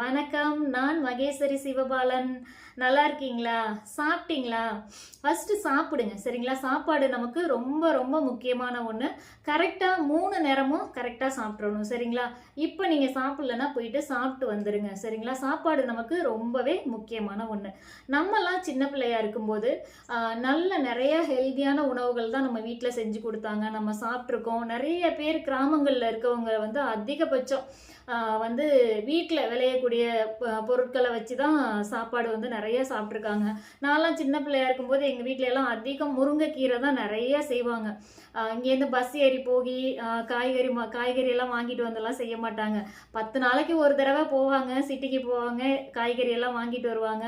வணக்கம். நான் மகேஸ்வரி சிவபாலன். நல்லா இருக்கீங்களா? சாப்பிட்டீங்களா? ஃபஸ்ட்டு சாப்பிடுங்க, சரிங்களா? சாப்பாடு நமக்கு ரொம்ப ரொம்ப முக்கியமான ஒன்று. கரெக்டாக 3 நேரமும் கரெக்டாக சாப்பிட்றணும், சரிங்களா? இப்போ நீங்கள் சாப்பிட்லன்னா போயிட்டு சாப்பிட்டு வந்துடுங்க, சரிங்களா? சாப்பாடு நமக்கு ரொம்பவே முக்கியமான ஒன்று. நம்மலாம் சின்ன பிள்ளையா இருக்கும்போது நல்ல நிறைய ஹெல்தியான உணவுகள் தான் நம்ம வீட்டில் செஞ்சு கொடுத்தாங்க. நம்ம சாப்பிட்ருக்கோம். நிறைய பேர் கிராமங்களில் இருக்கவங்க வந்து அதிகபட்சம் வந்து வீட்டில் விளையக்கூடிய பொருட்களை வச்சு தான் சாப்பாடு வந்து நிறைய சாப்பிட்ருக்காங்க. நான்லாம் சின்ன பிள்ளையா இருக்கும்போது எங்கள் வீட்டில எல்லாம் அதிகம் முருங்கைக்கீரை தான் நிறைய செய்வாங்க. இங்கேருந்து பஸ் ஏறி போய் காய்கறி எல்லாம் வாங்கிட்டு வந்தெல்லாம் செய்ய மாட்டாங்க. 10 நாளைக்கு ஒரு தடவை போவாங்க, சிட்டிக்கு போவாங்க, காய்கறி எல்லாம் வாங்கிட்டு வருவாங்க.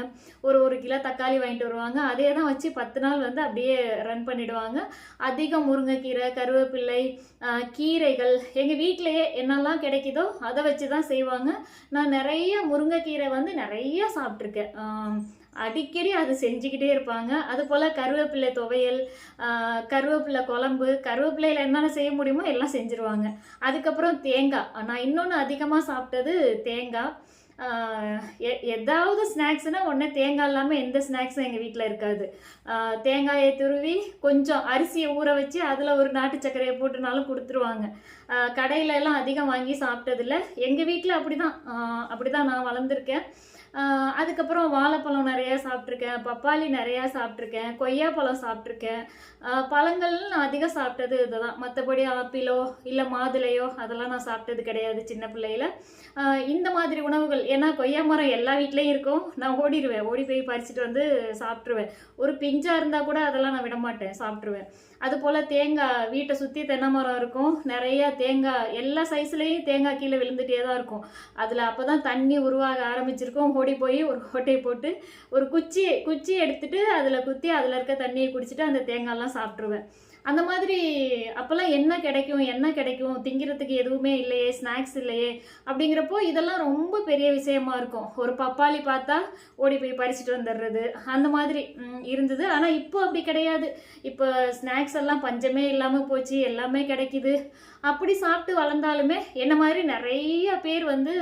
ஒரு கிலோ தக்காளி வாங்கிட்டு வருவாங்க. அதே தான் வச்சு 10 நாள் வந்து அப்படியே ரன் பண்ணிடுவாங்க. அதிகம் முருங்கைக்கீரை, கருவேப்பிள்ளை, கீரைகள் எங்கள் வீட்டிலையே என்னெல்லாம் கிடைக்குதோ அதை வச்சு தான் செய்வாங்க. நான் நிறைய முருங்கைக்கீரை வந்து நிறைய சாப்பிட்ருக்கேன். அடிக்கடி அது செஞ்சுக்கிட்டே இருப்பாங்க. அதுபோல் கருவேப்பிலை துவையல், கருவேப்பிலை குழம்பு, கருவேப்பிலையில் என்னென்ன செய்ய முடியுமோ எல்லாம் செஞ்சுருவாங்க. அதுக்கப்புறம் தேங்காய். நான் இன்னொன்று அதிகமாக சாப்பிட்டது தேங்காய். ஏதாவது ஸ்நாக்ஸ்னால் உடனே தேங்காய் இல்லாமல் எந்த ஸ்நாக்ஸும் எங்கள் வீட்டில் இருக்காது. தேங்காயை துருவி கொஞ்சம் அரிசியை ஊற வச்சு அதில் ஒரு நாட்டு சர்க்கரையை போட்டுனாலும் கொடுத்துருவாங்க. கடையில எல்லாம் அதிகம் வாங்கி சாப்பிட்டதில்ல. எங்கள் வீட்டில் அப்படி தான் நான் வளர்ந்துருக்கேன். அதுக்கப்புறம் வாழைப்பழம் நிறையா சாப்பிட்ருக்கேன், பப்பாளி நிறையா சாப்பிட்ருக்கேன், கொய்யாப்பழம் சாப்பிட்ருக்கேன். பழங்கள் நான் அதிகம் சாப்பிட்டது இதுதான். மற்றபடி ஆப்பிளோ இல்லை மாதுளையோ அதெல்லாம் நான் சாப்பிட்டது கிடையாது சின்ன பிள்ளையில. இந்த மாதிரி உணவுகள், ஏன்னா கொய்யா மரம் எல்லா வீட்லேயும் இருக்கும். நான் ஓடி போய் பறிச்சுட்டு வந்து சாப்பிட்ருவேன். ஒரு பிஞ்சாக இருந்தால் கூட அதெல்லாம் நான் விட மாட்டேன், சாப்பிட்ருவேன். அதுபோல் தேங்காய், வீட்டை சுற்றி தென்னை மரம் இருக்கும். நிறைய தேங்காய் எல்லா சைஸ்லேயும் தேங்காய் கீழே விழுந்துகிட்டே தான் இருக்கும். அதில் அப்போ தான் தண்ணி உருவாக ஆரம்பிச்சிருக்கும். ஓடி போய் ஒரு கொட்டையை போட்டு ஒரு குச்சி எடுத்துட்டு அதில் குத்தி அதில் இருக்க தண்ணியை குடிச்சிட்டு அந்த தேங்காயெல்லாம் சாப்பிட்ருவேன். அந்த மாதிரி அப்போல்லாம் என்ன கிடைக்கும் திங்கிறதுக்கு எதுவுமே இல்லையே, ஸ்நாக்ஸ் இல்லையே. அப்படிங்கிறப்போ இதெல்லாம் ரொம்ப பெரிய விஷயமா இருக்கும். ஒரு பப்பாளி பார்த்தா ஓடி போய் பறிச்சுட்டு வந்துடுறது, அந்த மாதிரி இருந்தது. ஆனால் இப்போ அப்படி கிடையாது. இப்போ ஸ்நாக்ஸ் எல்லாம் பஞ்சமே இல்லாமல் போச்சு, எல்லாமே கிடைக்குது. அப்படி சாப்பிட்டு வளர்ந்தாலுமே என்ன மாதிரி நிறைய பேர் வந்து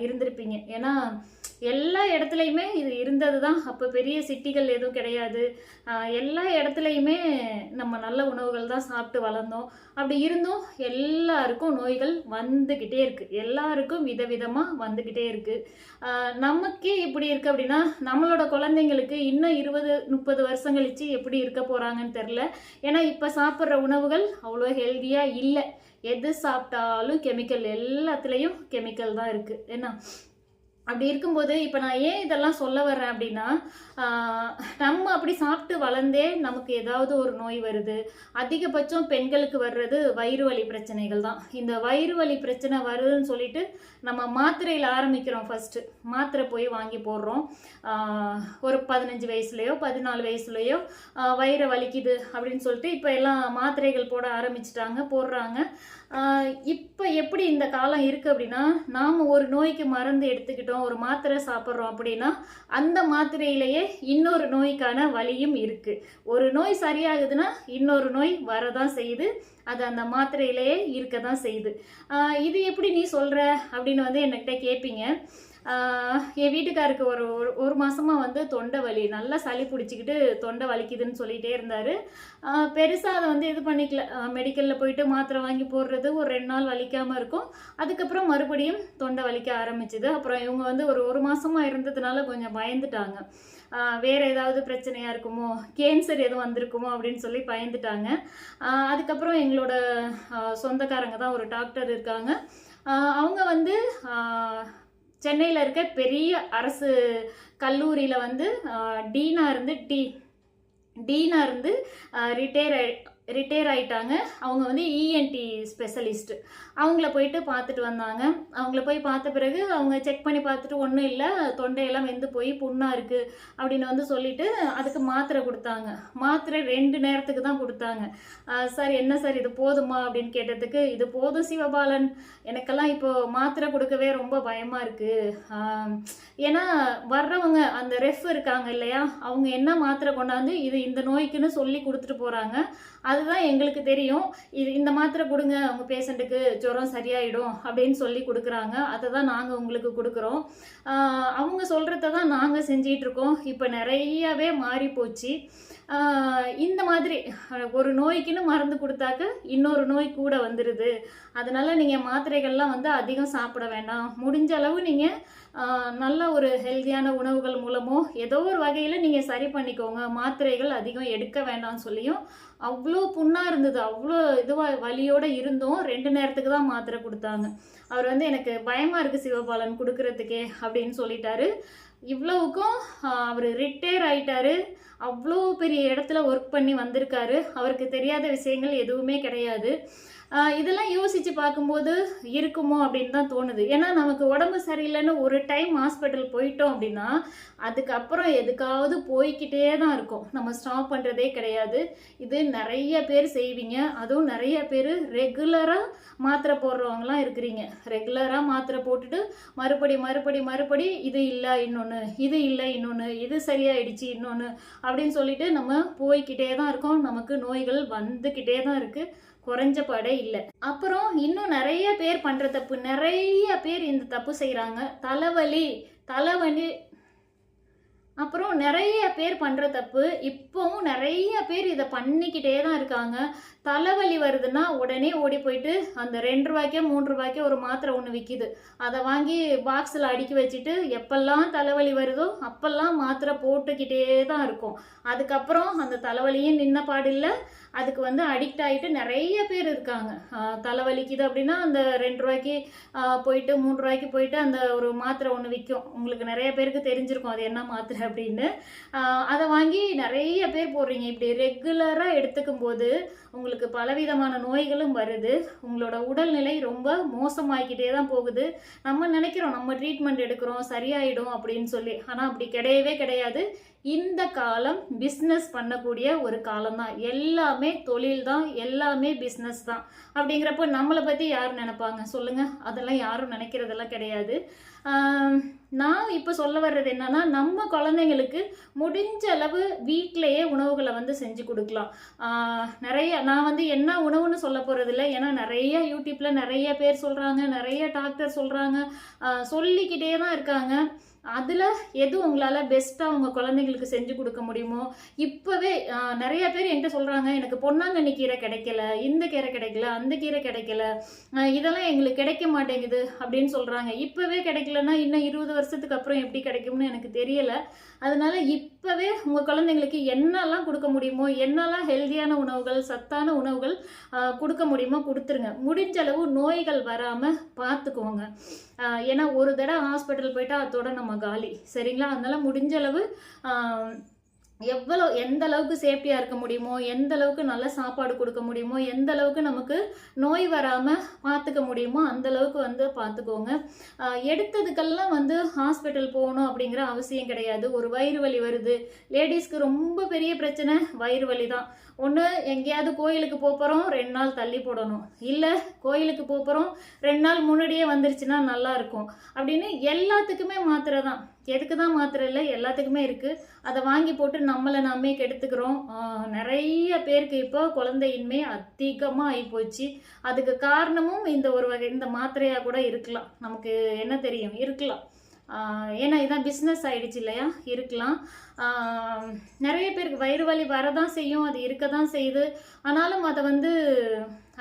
இருந்திருப்பீங்க. ஏன்னா எல்லா இடத்துலையுமே இது இருந்தது தான். அப்போ பெரிய சிட்டிகள் எதுவும் கிடையாது. எல்லா இடத்துலையுமே நம்ம நல்ல உணவுகள் தான் சாப்பிட்டு வளர்ந்தோம். அப்படி இருந்தும் எல்லாருக்கும் நோய்கள் வந்துக்கிட்டே இருக்குது. எல்லாருக்கும் விதவிதமாக வந்துக்கிட்டே இருக்குது. நமக்கே இப்படி இருக்குது அப்படின்னா நம்மளோட குழந்தைங்களுக்கு இன்னும் 20-30 வருஷம் கழிச்சு எப்படி இருக்க போகிறாங்கன்னு தெரில. ஏன்னா இப்போ சாப்பிட்ற உணவுகள் அவ்வளோ ஹெல்த்தியாக இல்லை. எது சாப்பிட்டாலும் கெமிக்கல், எல்லாத்துலேயும் கெமிக்கல் தான் இருக்குது. ஏன்னா அப்படி இருக்கும்போது இப்போ நான் ஏன் இதெல்லாம் சொல்ல வர்றேன் அப்படின்னா, நம்ம அப்படி சாப்பிட்டு வளர்ந்தே நமக்கு ஏதாவது ஒரு நோய் வருது. அதிகபட்சம் பெண்களுக்கு வர்றது வயிறு வலி பிரச்சனைகள் தான். இந்த வயிறு வலி பிரச்சனை வருதுன்னு சொல்லிட்டு நம்ம மாத்திரையில் ஆரம்பிக்கிறோம். ஃபஸ்ட்டு மாத்திரை போய் வாங்கி போடுறோம். ஒரு 15 வயசுலையோ 14 வயசுலையோ வயிறு வலிக்குது அப்படின்னு சொல்லிட்டு இப்போ எல்லாம் மாத்திரைகள் போடுறாங்க. இப்போ எப்படி இந்த காலம் இருக்குது அப்படின்னா, நாம் ஒரு நோய்க்கு மருந்து எடுத்துக்கிட்டோம், ஒரு மாத்திரை சாப்பிட்றோம் அப்படின்னா அந்த மாத்திரையிலேயே இன்னொரு நோய்க்கான வலியும் இருக்குது. ஒரு நோய் சரியாகுதுன்னா இன்னொரு நோய் வரதான் செய்யுது. அது அந்த மாத்திரையிலேயே இருக்க தான் செய்யுது. இது எப்படி நீ சொல்கிற அப்படின்னு வந்து என்கிட்ட கேட்பீங்க. என் வீட்டுக்காருக்கு ஒரு மாதமாக வந்து தொண்டை வலி, நல்லா சளி பிடிச்சிக்கிட்டு தொண்டை வலிக்குதுன்னு சொல்லிகிட்டே இருந்தார். பெருசாக அதை வந்து இது பண்ணிக்கல. மெடிக்கலில் போயிட்டு மாத்திரை வாங்கி போடுறது, ஒரு 2 நாள் வலிக்காமல் இருக்கும். அதுக்கப்புறம் மறுபடியும் தொண்டை வலிக்க ஆரம்பிச்சுது. அப்புறம் இவங்க வந்து ஒரு மாதமாக இருந்ததுனால கொஞ்சம் பயந்துட்டாங்க. வேறு ஏதாவது பிரச்சனையாக இருக்குமோ, கேன்சர் எதுவும் வந்திருக்குமோ அப்படின்னு சொல்லி பயந்துட்டாங்க. அதுக்கப்புறம் எங்களோட சொந்தக்காரங்க தான் ஒரு டாக்டர் இருக்காங்க. அவங்க வந்து சென்னையில் இருக்க பெரிய அரசு கல்லூரியில் வந்து டீனாக இருந்து ரிட்டையர் ஆகிட்டாங்க. அவங்க வந்து இஎன்டி ஸ்பெஷலிஸ்ட்டு. அவங்கள போயிட்டு பார்த்துட்டு வந்தாங்க. அவங்கள போய் பார்த்த பிறகு அவங்க செக் பண்ணி பார்த்துட்டு ஒன்றும் இல்லை, தொண்டையெல்லாம் வெந்து போய் புண்ணாக இருக்குது அப்படின்னு வந்து சொல்லிவிட்டு அதுக்கு மாத்திரை கொடுத்தாங்க. மாத்திரை 2 நேரத்துக்கு தான் கொடுத்தாங்க. சார் என்ன சார் இது போதுமா அப்படின்னு கேட்டதுக்கு, இது போதும் சிவபாலன், எனக்கெல்லாம் இப்போது மாத்திரை கொடுக்கவே ரொம்ப பயமாக இருக்குது. ஏன்னா வர்றவங்க அந்த ரெஃப் இருக்காங்க இல்லையா, அவங்க என்ன மாத்திரை கொண்டாந்து இது இந்த நோய்க்குன்னு சொல்லி கொடுத்துட்டு போகிறாங்க. அது அதுதான் எங்களுக்கு தெரியும். இந்த மாத்திரை கொடுங்க, உங்கள் பேஷண்ட்டுக்கு ஜுரம் சரியாயிடும் அப்படின்னு சொல்லி கொடுக்குறாங்க. அதை தான் நாங்கள் உங்களுக்கு கொடுக்குறோம். அவங்க சொல்கிறத தான் நாங்கள் செஞ்சிகிட்ருக்கோம். இப்போ நிறையவே மாறி போச்சு. இந்த மாதிரி ஒரு நோய்க்குன்னு மருந்து கொடுத்தாக்க இன்னொரு நோய் கூட வந்துடுது. அதனால் நீங்கள் மாத்திரைகள்லாம் வந்து அதிகம் சாப்பிட வேண்டாம். முடிஞ்ச அளவு நீங்கள் நல்ல ஒரு ஹெல்த்தியான உணவுகள் மூலமோ ஏதோ ஒரு வகையில் நீங்கள் சரி பண்ணிக்கோங்க. மாத்திரைகள் அதிகம் எடுக்க வேண்டாம்னு சொல்லியும் அவ்வளோ புண்ணாக இருந்தது. அவ்வளோ இதுவாக வலியோடு இருந்தும் 2 நேரத்துக்கு தான் மாத்திரை கொடுத்தாங்க. அவர் வந்து எனக்கு பயமாக இருக்குது சிவபாலன் கொடுக்கறதுக்கே அப்படின்னு சொல்லிட்டாரு. இவ்வளவுக்கும் அவர் ரிட்டையர் ஆயிட்டாரு. அவ்வளோ பெரிய இடத்துல ஒர்க் பண்ணி வந்திருக்காரு. அவருக்கு தெரியாத விஷயங்கள் எதுவுமே கிடையாது. இதெல்லாம் யோசித்து பார்க்கும்போது இருக்குமோ அப்படின்னு தான் தோணுது. ஏன்னா நமக்கு உடம்பு சரியில்லைன்னு ஒரு டைம் ஹாஸ்பிட்டல் போயிட்டோம் அப்படின்னா அதுக்கப்புறம் எதுக்காவது போய்கிட்டே தான் இருக்கும். நம்ம ஸ்டாப் பண்ணுறதே கிடையாது. இது நிறைய பேர் செய்வீங்க. அதுவும் நிறைய பேர் ரெகுலராக மாத்திரை போடுறவங்களாம் இருக்கிறீங்க. ரெகுலராக மாத்திரை போட்டுட்டு மறுபடி இது இல்லை இன்னொன்று, இது இல்லை இன்னொன்று, இது சரியாயிடுச்சு இன்னொன்று அப்படின்னு சொல்லிட்டு நம்ம போய்கிட்டே தான் இருக்கோம். நமக்கு நோய்கள் வந்துக்கிட்டே தான் இருக்குது. குறைஞ்ச பாடே இல்லை. அப்புறம் இன்னும் நிறைய பேர் பண்ணுற தப்பு, நிறைய பேர் இந்த தப்பு செய்கிறாங்க. தலைவலி அப்புறம் நிறைய பேர் பண்ணுற தப்பு, இப்போவும் நிறைய பேர் இதை பண்ணிக்கிட்டே தான் இருக்காங்க. தலைவலி வருதுன்னா உடனே ஓடி போயிட்டு அந்த 2 ரூபாய்க்கோ 3 ரூபாய்க்கோ ஒரு மாத்திரை ஒன்று விற்கிது. அதை வாங்கி பாக்ஸில் அடுக்கி வச்சுட்டு எப்பெல்லாம் தலைவலி வருதோ அப்பெல்லாம் மாத்திரை போட்டுக்கிட்டே தான் இருக்கும். அதுக்கப்புறம் அந்த தலைவலியும் நின்ன பாடில்லை. அதுக்கு வந்து அடிக்ட் ஆகிட்டு நிறைய பேர் இருக்காங்க. தலைவலிக்குது அப்படின்னா அந்த 2 ரூபாய்க்கு போயிட்டு 3 ரூபாய்க்கு போயிட்டு அந்த ஒரு மாத்திரை ஒன்று விற்கும். உங்களுக்கு நிறைய பேருக்கு தெரிஞ்சிருக்கும் அது என்ன மாத்திரை அப்படின்னு. அதை வாங்கி நிறைய பேர் போடுறீங்க. இப்படி ரெகுலராக எடுத்துக்கும் போது உங்களுக்கு பலவிதமான நோய்களும் வருது. உங்களோட உடல்நிலை ரொம்ப மோசமாகிக்கிட்டே தான் போகுது. நம்ம நினைக்கிறோம் நம்ம ட்ரீட்மெண்ட் எடுக்கிறோம் சரியாயிடும் அப்படின்னு சொல்லி. ஆனால் அப்படி கிடையவே கிடையாது. இந்த காலம் பிஸ்னஸ் பண்ணக்கூடிய ஒரு காலம் தான். எல்லாமே தொழில் தான், எல்லாமே பிஸ்னஸ் தான். அப்படிங்கிறப்போ நம்மளை பற்றி யார் நினைப்பாங்க சொல்லுங்கள்? அதெல்லாம் யாரும் நினைக்கிறதெல்லாம் கிடையாது. நான் இப்போ சொல்ல வர்றது என்னன்னா, நம்ம குழந்தைங்களுக்கு முடிஞ்ச அளவு வீட்டிலையே உணவுகளை வந்து செஞ்சு கொடுக்கலாம். நிறைய நான் வந்து என்ன உணவுன்னு சொல்ல போகிறதில்ல. ஏன்னா நிறைய யூடியூப்பில் நிறைய பேர் சொல்கிறாங்க, நிறைய டாக்டர் சொல்கிறாங்க, சொல்லிக்கிட்டே தான் இருக்காங்க. அதில் எது உங்களால் பெஸ்ட்டாக உங்கள் குழந்தைங்களுக்கு செஞ்சு கொடுக்க முடியுமோ இப்போவே நிறைய பேர் என்கிட்ட சொல்கிறாங்க, எனக்கு பொன்னாங்கண்ணி கீரை கிடைக்கல, இந்த கீரை கிடைக்கல, அந்த கீரை கிடைக்கல, இதெல்லாம் எங்களுக்கு கிடைக்க மாட்டேங்குது அப்படின்னு சொல்கிறாங்க. இப்போவே கிடைக்கலன்னா இன்னும் 20 வருஷத்துக்கு அப்புறம் எப்படி கிடைக்கும்னு எனக்கு தெரியலை. அதனால இப்போவே உங்கள் குழந்தைங்களுக்கு என்னெல்லாம் கொடுக்க முடியுமோ, என்னெல்லாம் ஹெல்தியான உணவுகள், சத்தான உணவுகள் கொடுக்க முடியுமோ கொடுத்துருங்க. முடிஞ்ச அளவு நோய்கள் வராமல் பார்த்துக்கோங்க. ஏன்னா ஒரு தடவை ஹாஸ்பிட்டல் போயிட்டா அதோட நம்ம காலி, சரிங்களா? அதனால முடிஞ்ச அளவு எந்த அளவுக்கு சேஃப்டியாக இருக்க முடியுமோ, எந்த அளவுக்கு நல்ல சாப்பாடு கொடுக்க முடியுமோ, எந்த அளவுக்கு நமக்கு நோய் வராமல் பார்த்துக்க முடியுமோ அந்த அளவுக்கு வந்து பார்த்துக்கோங்க. எடுத்ததுக்கெல்லாம் வந்து ஹாஸ்பிட்டல் போகணும் அப்படிங்கிற அவசியம் கிடையாது. ஒரு வயிறு வலி வருது, லேடிஸ்க்கு ரொம்ப பெரிய பிரச்சனை வயிறு வலி தான். ஒன்று எங்கேயாவது கோயிலுக்கு போகிறோம் 2 நாள் தள்ளி போடணும், இல்லை கோயிலுக்கு போகிறோம் 2 நாள் முன்னாடியே வந்துருச்சுன்னா நல்லா இருக்கும் அப்படின்னு எல்லாத்துக்குமே மாத்திரை தான். எதுக்கு தான் மாத்திரை இல்லை, எல்லாத்துக்குமே இருக்குது. அதை வாங்கி போட்டு நம்மளை நாமே கெடுத்துக்கிறோம். நிறைய பேருக்கு இப்போ குழந்தையின்மை அதிகமாக ஆகிப்போச்சு. அதுக்கு காரணமும் இந்த மாத்திரையாக கூட இருக்கலாம். நமக்கு என்ன தெரியும், இருக்கலாம். ஏன்னா இதான் பிஸ்னஸ் ஆகிடுச்சு இல்லையா, இருக்கலாம். நிறைய பேருக்கு வயிறு வலி வரதான் செய்யும், அது இருக்க தான் செய்யுது. ஆனாலும்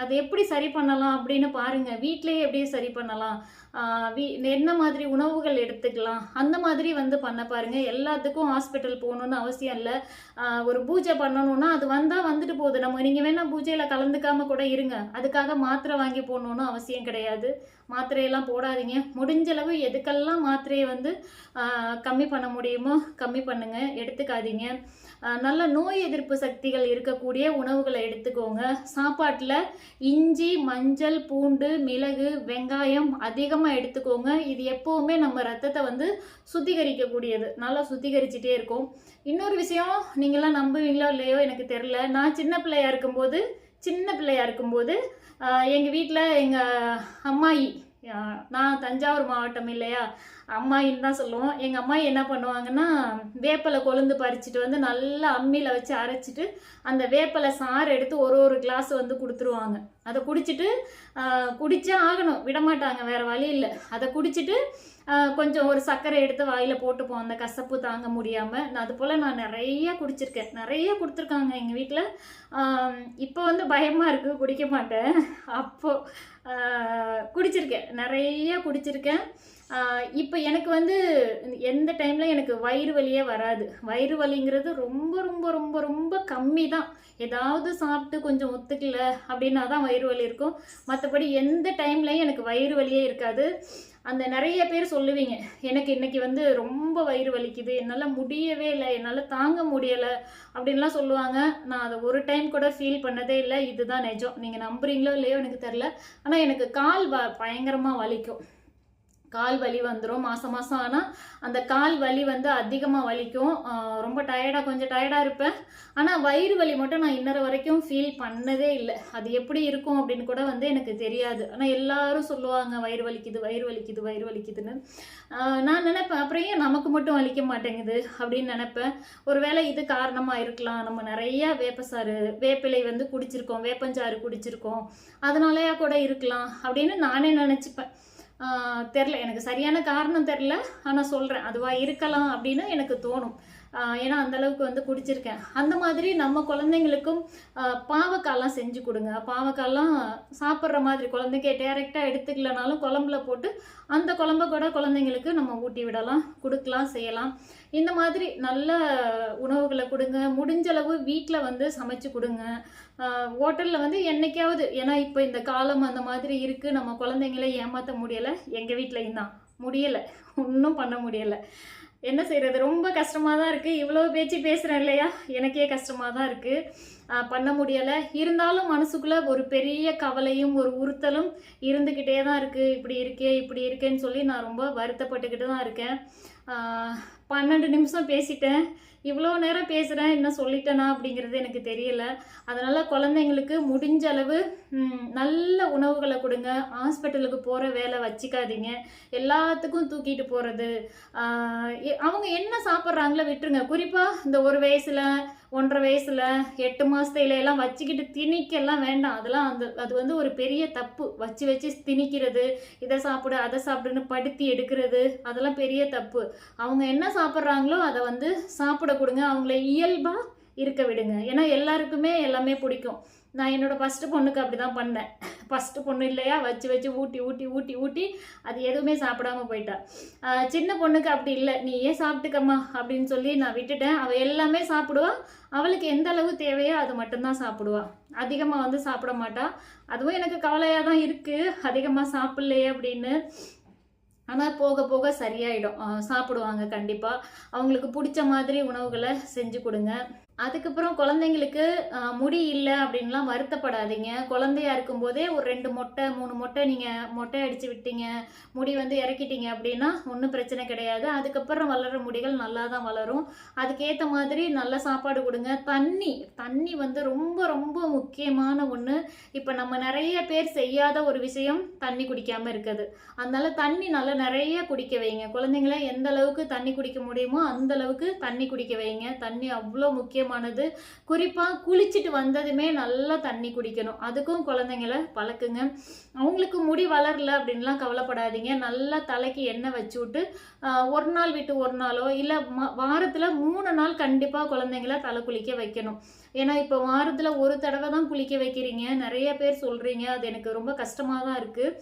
அதை எப்படி சரி பண்ணலாம் அப்படின்னு பாருங்கள். வீட்டிலேயே எப்படி சரி பண்ணலாம், என்ன மாதிரி உணவுகள் எடுத்துக்கலாம், அந்த மாதிரி பண்ண பாருங்கள். எல்லாத்துக்கும் ஹாஸ்பிட்டல் போகணுன்னு அவசியம் இல்லை. ஒரு பூஜை பண்ணணுன்னா அது வந்துட்டு போகுது. நீங்கள் வேணால் பூஜையில் கலந்துக்காமல் கூட இருங்க. அதுக்காக மாத்திரை வாங்கி போடணுன்னு அவசியம் கிடையாது. மாத்திரையெல்லாம் போடாதீங்க. முடிஞ்சளவு எதுக்கெல்லாம் மாத்திரையை கம்மி பண்ண முடியுமோ கம்மி பண்ணுங்க, எடுத்துக்காதீங்க. நல்ல நோய் எதிர்ப்பு சக்திகள் இருக்கக்கூடிய உணவுகளை எடுத்துக்கோங்க. சாப்பாட்டில் இஞ்சி, மஞ்சள், பூண்டு, மிளகு, வெங்காயம் அதிகமாக எடுத்துக்கோங்க. இது எப்போவுமே நம்ம ரத்தத்தை சுத்திகரிக்கக்கூடியது, நல்லா சுத்திகரிச்சுட்டே இருக்கும். இன்னொரு விஷயம், நீங்களாம் நம்புவீங்களோ இல்லையோ எனக்கு தெரில. நான் சின்ன பிள்ளையா இருக்கும்போது எங்கள் வீட்டில் எங்கள் அம்மாயி நான் தஞ்சாவூர் மாவட்டம் இல்லையா, அம்மாயின்னு தான் சொல்லுவோம். எங்கள் அம்மா என்ன பண்ணுவாங்கன்னா, வேப்பலை கொழுந்து பறிச்சுட்டு வந்து நல்லா அம்மியில் வச்சு அரைச்சிட்டு அந்த வேப்பலை சாறு எடுத்து ஒரு கிளாஸ் வந்து கொடுத்துருவாங்க. அதை குடிச்சிட்டு குடிச்சே ஆகணும், விடமாட்டாங்க, வேறு வழி இல்லை. அதை குடிச்சிட்டு கொஞ்சம் ஒரு சர்க்கரை எடுத்து வாயில் போட்டுப்போம், அந்த கசப்பு தாங்க முடியாமல். நான் அது போல் நான் நிறைய குடிச்சிருக்கேன், நிறைய கொடுத்துருக்காங்க எங்கள் வீட்டில். இப்போ வந்து பயமாக இருக்குது, குடிக்க மாட்டேன். அப்போது குடிச்சிருக்கேன், நிறைய குடிச்சிருக்கேன். இப்போ எனக்கு வந்து எந்த டைமில் எனக்கு வயிறு வலியே வராது. வயிறு வலிங்கிறது ரொம்ப ரொம்ப ரொம்ப ரொம்ப கம்மி தான். ஏதாவது சாப்பிட்டு கொஞ்சம் ஒத்துக்கல அப்படின்னா தான் வயிறு வலி இருக்கும். மற்றபடி எந்த டைம்லையும் எனக்கு வயிறு வலியே இருக்காது. அந்த நிறைய பேர் சொல்லுவீங்க, எனக்கு இன்னைக்கு வந்து ரொம்ப வயிறு வலிக்குது, என்னால் முடியவே இல்லை, என்னால் தாங்க முடியலை அப்படின்லாம் சொல்லுவாங்க. நான் அதை ஒரு டைம் கூட ஃபீல் பண்ணதே இல்லை. இதுதான் நிஜம். நீங்கள் நம்புறீங்களோ இல்லையோ எனக்கு தெரில. ஆனால் எனக்கு கால் பயங்கரமாக வலிக்கும். கால் வலி வந்துடும் மாதம் மாதம். ஆனால் அந்த கால் வலி வந்து அதிகமாக வலிக்கும். ரொம்ப கொஞ்சம் டயர்டாக இருப்பேன். ஆனால் வயிறு வலி மட்டும் நான் இன்னொரு வரைக்கும் ஃபீல் பண்ணதே இல்லை. அது எப்படி இருக்கும் அப்படின்னு கூட வந்து எனக்கு தெரியாது. ஆனால் எல்லாரும் சொல்லுவாங்க வயிறு வலிக்குது, வயிறு வலிக்குது, வயிறு வலிக்குதுன்னு. நான் நினைப்பேன், அப்புறம் ஏன் நமக்கு மட்டும் வலிக்க மாட்டேங்குது அப்படின்னு நினைப்பேன். ஒருவேளை இது காரணமாக இருக்கலாம். நம்ம நிறைய வேப்பிலை வந்து குடிச்சிருக்கோம், வேப்பஞ்சாறு குடிச்சிருக்கோம், அதனாலயா கூட இருக்கலாம் அப்படின்னு நானே நினச்சிப்பேன். தெரில, எனக்கு சரியான காரணம் தெரில. ஆனால் சொல்கிறேன், அதுவாக இருக்கலாம் அப்படின்னு எனக்கு தோணும். ஏன்னா அந்தளவுக்கு வந்து குடிச்சிருக்கேன். அந்த மாதிரி நம்ம குழந்தைங்களுக்கும் பாவக்காயெலாம் செஞ்சு கொடுங்க. பாவக்காயெலாம் சாப்பிட்ற மாதிரி, குழந்தைங்க டைரெக்டாக எடுத்துக்கலனாலும் குழம்புல போட்டு அந்த குழம்ப கூட குழந்தைங்களுக்கு நம்ம ஊட்டி விடலாம், கொடுக்கலாம், செய்யலாம். இந்த மாதிரி நல்ல உணவுகளை கொடுங்க. முடிஞ்சளவு வீட்டில் வந்து சமைச்சு கொடுங்க. ஹோட்டலில் வந்து என்னைக்காவது, ஏன்னா இப்போ இந்த காலம் அந்த மாதிரி இருக்குது, நம்ம குழந்தைங்கள ஏமாற்ற முடியலை. எங்கள் வீட்லையும் தான் முடியலை, ஒன்றும் பண்ண முடியலை. என்ன செய்கிறது, ரொம்ப கஷ்டமாக தான் இருக்குது. இவ்வளோ பேசுகிறேன் இல்லையா, எனக்கே கஷ்டமாக தான் இருக்குது, பண்ண முடியலை. இருந்தாலும் மனசுக்குள்ளே ஒரு பெரிய கவலையும் ஒரு உறுத்தலும் இருந்துக்கிட்டே தான் இருக்குது. இப்படி இருக்கேன்னு சொல்லி நான் ரொம்ப வருத்தப்பட்டுக்கிட்டு தான் இருக்கேன். 12 நிமிஷம் பேசிட்டேன். இவ்வளோ நேரம் பேசுகிறேன், என்ன சொல்லிட்டேனா அப்படிங்கிறது எனக்கு தெரியல. அதனால் குழந்தைங்களுக்கு முடிஞ்ச அளவு நல்ல உணவுகளை கொடுங்க. ஹாஸ்பிட்டலுக்கு போகிற வேலை வச்சுக்காதீங்க. எல்லாத்துக்கும் தூக்கிட்டு போகிறது, அவங்க என்ன சாப்பிட்றாங்களோ விட்டுருங்க. குறிப்பாக இந்த 1 வயசில் 1.5 வயசில் 8 மாதத்துல எல்லாம் வச்சுக்கிட்டு திணிக்கெல்லாம் வேண்டாம். அதெல்லாம் அது வந்து ஒரு பெரிய தப்பு. வச்சு திணிக்கிறது, இதை சாப்பிடு அதை சாப்பிடுன்னு படுத்தி எடுக்கிறது, அதெல்லாம் பெரிய தப்பு. அவங்க என்ன சாப்பிட்றாங்களோ அதை வந்து சாப்பிட கொடுங்க. அவங்கள இயல்பாக இருக்க விடுங்க. ஏன்னா எல்லாருக்குமே எல்லாமே பிடிக்கும். நான் என்னோடய ஃபஸ்ட்டு பொண்ணுக்கு அப்படி தான் பண்ணேன். ஃபஸ்ட்டு பொண்ணு இல்லையா, வச்சு ஊட்டி அது எதுவுமே சாப்பிடாம போயிட்டா. சின்ன பொண்ணுக்கு அப்படி இல்லை, நீ ஏன் சாப்பிட்டுக்கம்மா அப்படின்னு சொல்லி நான் விட்டுட்டேன். அவள் எல்லாமே சாப்பிடுவா. அவளுக்கு எந்த அளவு தேவையோ அது மட்டும்தான் சாப்பிடுவா. அதிகமாக வந்து சாப்பிட மாட்டா. அதுவும் எனக்கு கவலையாக தான் இருக்குது, அதிகமாக சாப்பிட்லையே அப்படின்னு. ஆனால் போக போக சரியாயிடும், சாப்பிடுவாங்க கண்டிப்பாா. அவங்களுக்கு பிடிச்ச மாதிரி உணவுகளை செஞ்சு கொடுங்க. அதுக்கப்புறம் குழந்தைங்களுக்கு முடி இல்லை அப்படின்லாம் வருத்தப்படாதீங்க. குழந்தையா இருக்கும்போதே ஒரு 2 மொட்டை 3 மொட்டை நீங்கள் மொட்டை அடித்து விட்டீங்க, முடி வந்து இறக்கிட்டீங்க அப்படின்னா ஒன்றும் பிரச்சனை கிடையாது. அதுக்கப்புறம் வளர்கிற முடிகள் நல்லா தான் வளரும். அதுக்கேற்ற மாதிரி நல்ல சாப்பாடு கொடுங்க. தண்ணி வந்து ரொம்ப ரொம்ப முக்கியமான ஒன்று. இப்போ நம்ம நிறைய பேர் செய்யாத ஒரு விஷயம் தண்ணி குடிக்காமல் இருக்குது. அதனால தண்ணி நல்லா நிறைய குடிக்க வைங்க. குழந்தைங்கள எந்த அளவுக்கு தண்ணி குடிக்க முடியுமோ அந்த அளவுக்கு தண்ணி குடிக்க வைங்க. தண்ணி அவ்வளோ முக்கியமானது. குறிப்பாக குளிச்சுட்டு வந்ததுமே நல்லா தண்ணி குடிக்கணும். அதுக்கும் குழந்தைங்களை பழக்குங்க. அவங்களுக்கு முடி வளரல அப்படின்லாம் கவலைப்படாதீங்க. நல்லா தலைக்கு எண்ணெய் வச்சு விட்டு ஒரு நாள் விட்டு ஒரு நாளோ இல்லை வாரத்தில் 3 நாள் கண்டிப்பாக குழந்தைங்கள தலை குளிக்க வைக்கணும். ஏன்னா இப்போ வாரத்தில் ஒரு தடவை தான் குளிக்க வைக்கிறீங்க, நிறைய பேர் சொல்கிறீங்க. அது எனக்கு ரொம்ப கஷ்டமாக தான் இருக்குது.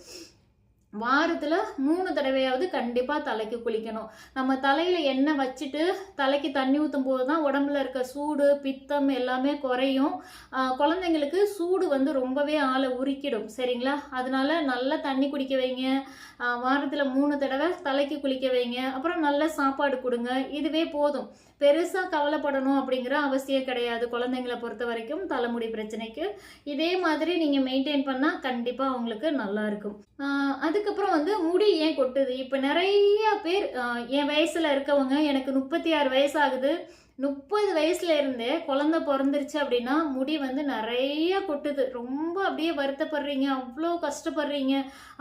வாரத்தில் 3 தடவையாவது கண்டிப்பாக தலைக்கு குளிக்கணும். நம்ம தலையில் எண்ணெய் வச்சுட்டு தலைக்கு தண்ணி ஊற்றும் போது தான் உடம்புல இருக்க சூடு பித்தம் எல்லாமே குறையும். குழந்தைங்களுக்கு சூடு வந்து ரொம்பவே ஆளை உரிக்கிடும், சரிங்களா? அதனால நல்லா தண்ணி குடிக்க வைங்க. வாரத்தில் 3 தடவை தலைக்கு குளிக்க வைங்க. அப்புறம் நல்ல சாப்பாடு கொடுங்க. இதுவே போதும். பெருசாக கவலைப்படணும் அப்படிங்கிற அவசியம் கிடையாது. குழந்தைங்களை பொறுத்த வரைக்கும் தலைமுடி பிரச்சனைக்கு இதே மாதிரி நீங்கள் மெயின்டைன் பண்ணால் கண்டிப்பாக அவங்களுக்கு நல்லா இருக்கும். அதுக்கப்புறம் வந்து முடி ஏன் கொட்டுது? இப்போ நிறைய பேர் என் வயசில் இருக்கவங்க, எனக்கு 36 வயசாகுது, 30 வயசுல இருந்தே குழந்தை பிறந்துருச்சு அப்படின்னா முடி வந்து நிறைய கொட்டுது. ரொம்ப அப்படியே வருத்தப்படுறீங்க, அவ்வளோ கஷ்டப்படுறீங்க,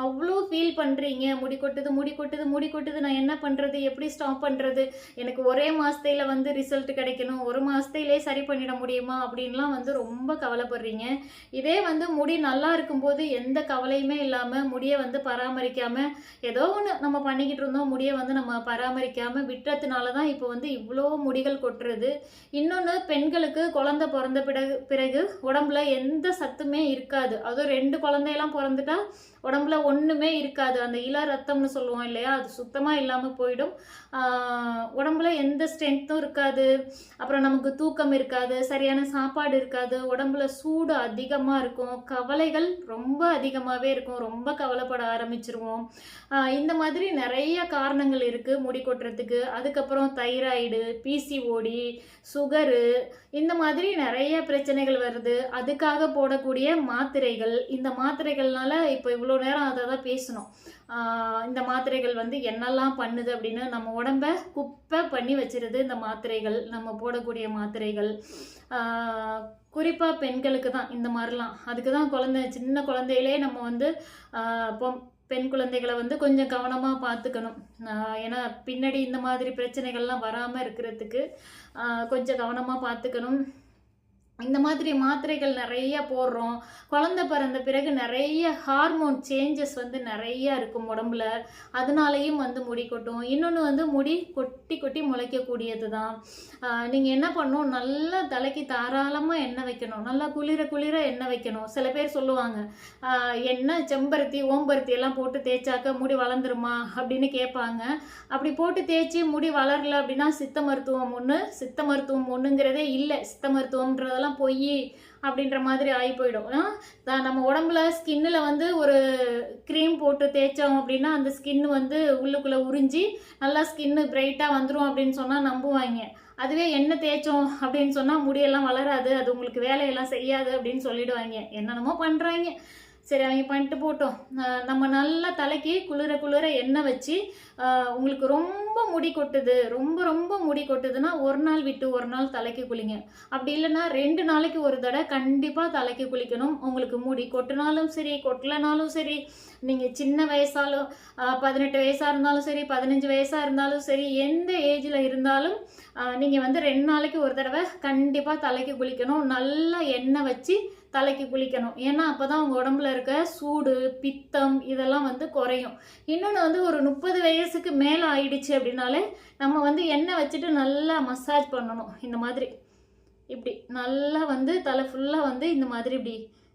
அவ்வளோ ஃபீல் பண்ணுறீங்க. முடி கொட்டுது, முடி கொட்டுது, முடி கொட்டுது, நான் என்ன பண்ணுறது, எப்படி ஸ்டாப் பண்ணுறது, எனக்கு ஒரே மாதத்தையில் வந்து ரிசல்ட் கிடைக்கணும், ஒரு மாதத்தையிலே சரி பண்ணிட முடியுமா அப்படின்லாம் வந்து ரொம்ப கவலைப்படுறீங்க. இதே வந்து முடி நல்லா இருக்கும்போது எந்த கவலையுமே இல்லாமல் முடியை வந்து பராமரிக்காமல் ஏதோ ஒன்று நம்ம பண்ணிக்கிட்டு இருந்தோம், முடியை வந்து நம்ம பராமரிக்காமல் விட்டுறதுனால தான் இப்போ வந்து இவ்வளோ முடிகள் கொட்டுறது. இன்னொன்று, பெண்களுக்கு குழந்தை பிறந்த பிறகு உடம்புல எந்த சத்துமே இருக்காது. அதுவும் 2 குழந்தையெல்லாம் பிறந்துட்டா உடம்புல ஒன்றுமே இருக்காது. அந்த இள ரத்தம்னு சொல்லுவோம் இல்லையா, அது சுத்தமாக இல்லாமல் போயிடும். உடம்புல எந்த ஸ்ட்ரென்த்தும் இருக்காது. அப்புறம் நமக்கு தூக்கம் இருக்காது, சரியான சாப்பாடு இருக்காது, உடம்புல சூடு அதிகமாக இருக்கும், கவலைகள் ரொம்ப அதிகமாகவே இருக்கும், ரொம்ப கவலைப்பட ஆரம்பிச்சிருவோம். இந்த மாதிரி நிறைய காரணங்கள் இருக்குது முடி கொட்டுறதுக்கு. அதுக்கப்புறம் தைராய்டு, பிசிஓடி, சுகரு, இந்த மாதிரி நிறைய பிரச்சனைகள் வருது. அதுக்காக போடக்கூடிய மாத்திரைகள், இந்த மாத்திரைகள்னால இப்போ இவ்வளோ நேரம் அதை தான் பேசணும். இந்த மாத்திரைகள் வந்து என்னெல்லாம் பண்ணுது அப்படின்னு நம்ம உடம்ப குப்பை பண்ணி வச்சிருது இந்த மாத்திரைகள், நம்ம போடக்கூடிய மாத்திரைகள். குறிப்பாக பெண்களுக்கு தான் இந்த மாதிரிலாம். அதுக்கு தான் சின்ன குழந்தையிலே நம்ம வந்து பெண் குழந்தைகளை வந்து கொஞ்சம் கவனமாக பார்த்துக்கணும். ஏன்னா பின்னாடி இந்த மாதிரி பிரச்சனைகள்லாம் வராமல் இருக்கிறதுக்கு கொஞ்சம் கவனமாக பார்த்துக்கணும். இந்த மாதிரி மாத்திரைகள் நிறைய போடுறோம். குழந்தை பிறந்த பிறகு நிறைய ஹார்மோன் சேஞ்சஸ் வந்து நிறைய இருக்கும் உடம்புல, அதனாலையும் வந்து முடி கொட்டும். இன்னொன்று வந்து முடி கொட்டி கொட்டி முளைக்கக்கூடியது தான். நீங்கள் என்ன பண்ணணும், நல்லா தலைக்கு தாராளமாக எண்ணெய் வைக்கணும், நல்லா குளிர குளிர எண்ணெய் வைக்கணும். சில பேர் சொல்லுவாங்க, எண்ணெய் செம்பருத்தி ஓம்பருத்தி எல்லாம் போட்டு தேய்ச்சாக்க முடி வளர்ந்துருமா அப்படின்னு கேட்பாங்க. அப்படி போட்டு தேய்ச்சி முடி வளரல அப்படின்னா சித்த மருத்துவம் ஒன்றுங்கிறதே இல்லை. சித்த மருத்துவம்ன்றதெல்லாம் பொய் அப்படின்ற மாதிரி ஆகி போயிடும். நம்ம உடம்புல ஸ்கின்னில் வந்து ஒரு க்ரீம் போட்டு தேய்ச்சோம் அப்படின்னா அந்த ஸ்கின் வந்து உள்ளுக்குள்ளே உறிஞ்சி நல்லா ஸ்கின்னு பிரைட்டாக வந்துடும் அப்படின்னு சொன்னால் நம்புவாங்க. அதுவே எண்ணெய் தேய்ச்சோம் அப்படின்னு சொன்னால் முடியெல்லாம் வளராது, அது உங்களுக்கு வேலையெல்லாம் செய்யாது அப்படின்னு சொல்லிடுவாங்க. என்னென்னமோ பண்ணுறாங்க. சரி, அவங்க பண்ணிட்டு போட்டோம். நம்ம நல்லா தலைக்கு குளிர குளிர எண்ணெய் வச்சு, உங்களுக்கு ரொம்ப முடி கொட்டுது, ரொம்ப ரொம்ப முடி கொட்டுதுன்னா ஒரு நாள் விட்டு ஒரு நாள் தலைக்கு குளிங்க. அப்படி இல்லைன்னா 2 நாளைக்கு ஒரு தடவை கண்டிப்பாக தலைக்கு குளிக்கணும். உங்களுக்கு முடி கொட்டினாலும் சரி, கொட்டலைனாலும் சரி, நீங்கள் சின்ன வயசாலும் 18 வயசாக இருந்தாலும் சரி, 15 வயசாக இருந்தாலும் சரி, எந்த ஏஜில் இருந்தாலும் நீங்கள் வந்து 2 நாளைக்கு ஒரு தடவை கண்டிப்பாக தலைக்கு குளிக்கணும். நல்லா எண்ணெய் வச்சு தலைக்கு குளிக்கணும். ஏன்னா அப்போ தான் உங்கள் உடம்புல இருக்க சூடு, பித்தம் இதெல்லாம் வந்து குறையும். இன்னொன்று வந்து ஒரு 30 வயசுக்கு மேலே ஆயிடுச்சு அப்படின்னாலே நம்ம வந்து எண்ணெய் வச்சுட்டு நல்லா மசாஜ் பண்ணணும். இந்த மாதிரி இப்படி நல்லா வந்து தலை ஃபுல்லாக வந்து இந்த மாதிரி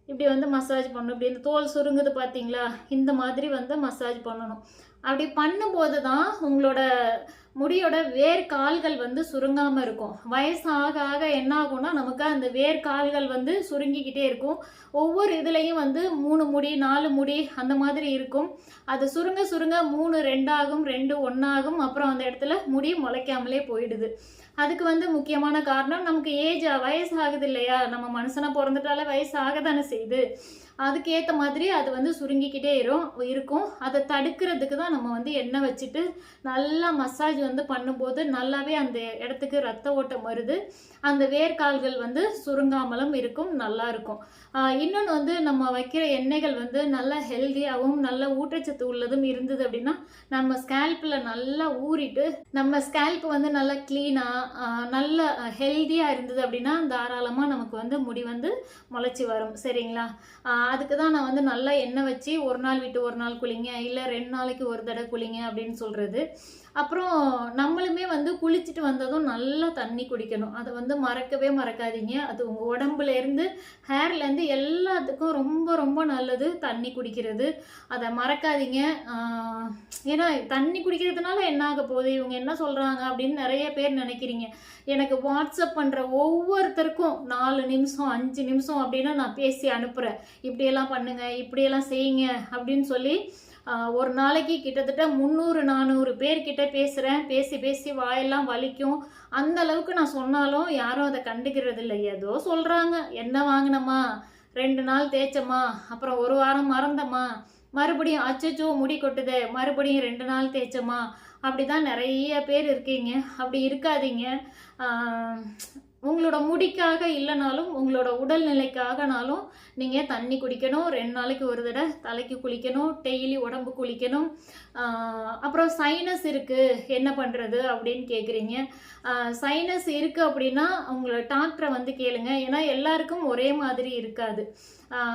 இப்படி வந்து மசாஜ் பண்ணணும். இப்படி இந்த தோல் சுருங்குது பார்த்தீங்களா, இந்த மாதிரி வந்து மசாஜ் பண்ணணும். அப்படி பண்ணும்போது தான் உங்களோட முடியோட வேர்கால்கள் வந்து சுருங்காமல் இருக்கும். வயசு ஆக ஆக என்ன ஆகும்னா நமக்கு அந்த வேர்கால்கள் வந்து சுருங்கிக்கிட்டே இருக்கும். ஒவ்வொரு இதுலேயும் வந்து 3 முடி 4 முடி அந்த மாதிரி இருக்கும். அது சுருங்க சுருங்க 3 2 ஆகும், 2 1 ஆகும். அப்புறம் அந்த இடத்துல முடி முளைக்காமலே போயிடுது. அதுக்கு வந்து முக்கியமான காரணம் நமக்கு வயசு ஆகுது இல்லையா, நம்ம மனுஷனை பிறந்துட்டாலே வயசு ஆக தானே செய்யுது. அதுக்கேற்ற மாதிரி அது வந்து சுருங்கிக்கிட்டே இருக்கும். அதை தடுக்கிறதுக்கு தான் நம்ம வந்து எண்ணெய் வச்சுட்டு நல்லா மசாஜ் வந்து பண்ணும்போது நல்லாவே அந்த இடத்துக்கு ரத்த ஓட்டம் வருது. அந்த வேர்கால்கள் வந்து சுருங்காமலும் இருக்கும், நல்லா இருக்கும். இன்னொன்று வந்து நம்ம வைக்கிற எண்ணெய்கள் வந்து நல்லா ஹெல்த்தியாகவும் நல்ல ஊட்டச்சத்து உள்ளதும் இருந்தது அப்படின்னா நம்ம ஸ்கேல்பில் நல்லா ஊறிட்டு நம்ம ஸ்கேல்ப் வந்து நல்லா க்ளீனாக நல்லா ஹெல்த்தியாக இருந்தது அப்படின்னா தாராளமாக நமக்கு வந்து முடி வந்து முளைச்சி வரும். சரிங்களா? அதுக்கு தான் நான் வந்து நல்லா எண்ணெய் வச்சு ஒரு நாள் விட்டு ஒரு நாள் குளிங்க, இல்லை 2 நாளைக்கு ஒரு தடவை குளிங்க அப்படின்னு சொல்கிறது. அப்புறம் நம்மளுமே வந்து குளிச்சுட்டு வந்ததும் நல்லா தண்ணி குடிக்கணும். அதை வந்து மறக்கவே மறக்காதீங்க. அது உங்கள் உடம்புலேருந்து ஹேர்லேருந்து எல்லாத்துக்கும் ரொம்ப ரொம்ப நல்லது தண்ணி குடிக்கிறது. அதை மறக்காதீங்க. ஏன்னா தண்ணி குடிக்கிறதுனால என்ன ஆக போகுது, இவங்க என்ன சொல்கிறாங்க அப்படின்னு நிறைய பேர் நினைக்கிறீங்க. எனக்கு வாட்ஸ்அப் பண்ணுற ஒவ்வொருத்தருக்கும் 4 நிமிஷம் 5 நிமிஷம் அப்படின்னு நான் பேசி அனுப்புகிறேன். இப்படியெல்லாம் பண்ணுங்கள், இப்படியெல்லாம் செய்யுங்க அப்படின்னு சொல்லி ஒரு நாளைக்கு கிட்டத்தட்ட 300-400 பேர்கிட்ட பேசுகிறேன். பேசி பேசி வாயெல்லாம் வலிக்கும். அந்த அளவுக்கு நான் சொன்னாலும் யாரும் அதை கண்டுக்கிறது இல்லை. ஏதோ சொல்கிறாங்க, எண்ணெய் வாங்கினம்மா, 2 நாள் தேய்ச்சம்மா, அப்புறம் 1 வாரம் மறந்தம்மா, மறுபடியும் அச்சச்சோ முடி கொட்டுதே, மறுபடியும் 2 நாள் தேய்ச்சம்மா அப்படி தான் நிறைய பேர் இருக்கீங்க. அப்படி இருக்காதீங்க. உங்களோட முடிக்காக இல்லைனாலும் உங்களோட உடல்நிலைக்காகனாலும் நீங்கள் தண்ணி குடிக்கணும். 2 நாளைக்கு ஒரு தடவை தலைக்கு குளிக்கணும். டெய்லி உடம்பு குளிக்கணும். அப்புறம் சைனஸ் இருக்குது என்ன பண்ணுறது அப்படின்னு கேட்குறீங்க. சைனஸ் இருக்குது அப்படின்னா உங்களோட டாக்டரை வந்து கேளுங்க. ஏன்னா எல்லாருக்கும் ஒரே மாதிரி இருக்காது.